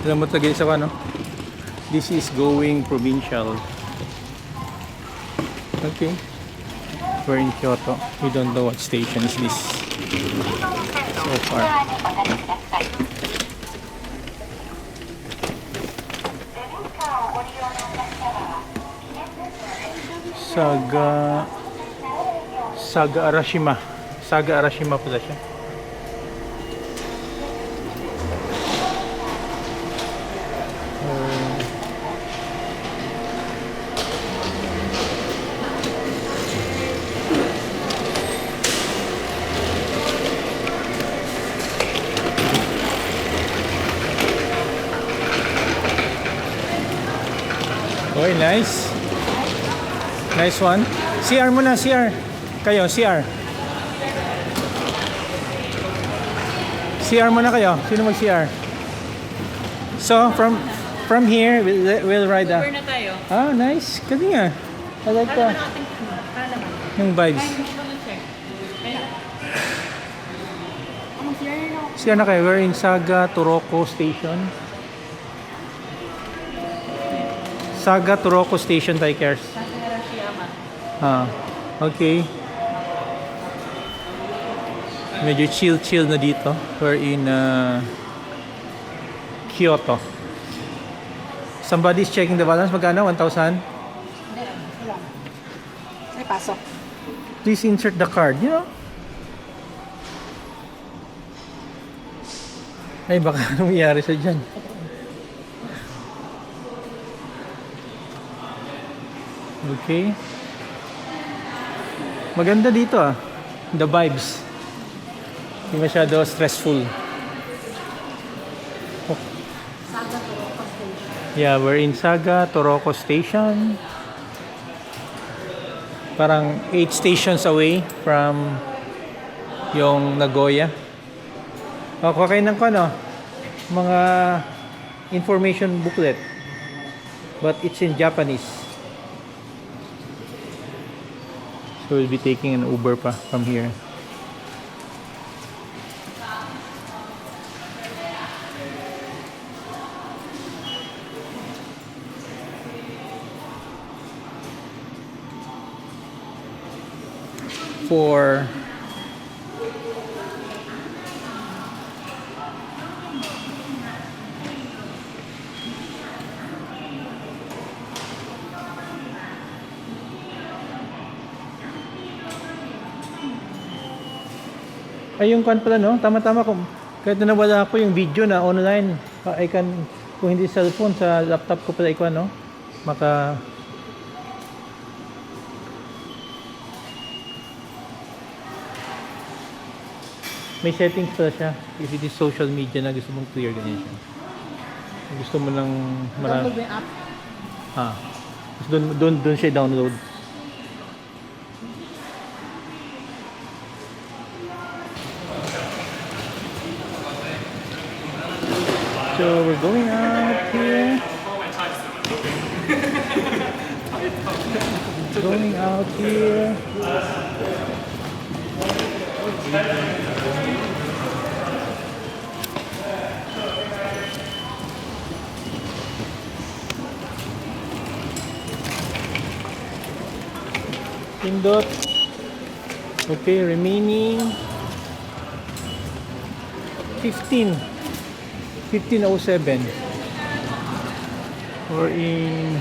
Alam mo tagay sa ano? This is going provincial. Okay. We're in Kyoto. We don't know what station is this so far. Saga Arashima. Saga Arashima pala siya. Okay, nice. Nice one. CR muna, CR. Kayo, CR. CR muna kayo. Sino mag-CR? So, from here, we'll ride Uber na tayo. Ah, nice. Kasi nga. I like the yung vibes. CR na kayo. We're in Saga Toroko Station. Saga Toroko Station, Taikers. Ah, okay. Medyo chill na dito. We're in Kyoto. Somebody's checking the balance. Magkano? 1,000? Ay, pasok. Please insert the card. You know? Ay, baka anong mayari sa dyan? Okay. Maganda dito ah. The vibes. Hindi masyado stressful. Oh. Saga Toroko Station. Yeah, we're in Saga Toroko Station. Parang 8 stations away from yung Nagoya. O, kakain ng ano? Mga information booklet. But it's in Japanese. So we'll be taking an Uber pa from here. For ay, yung kan pala, no? Tama-tama kung kahit na nawala ako yung video na online, I can, kung hindi cellphone, sa laptop ko pala ikuan, no? Maka may settings pala siya. If it is social media na gusto mong clear, ganyan siya. Gusto mo lang Download mo yung app. doon siya download. So we're going out here. Going out here. Pindot. Okay, remaining 15:07. We're in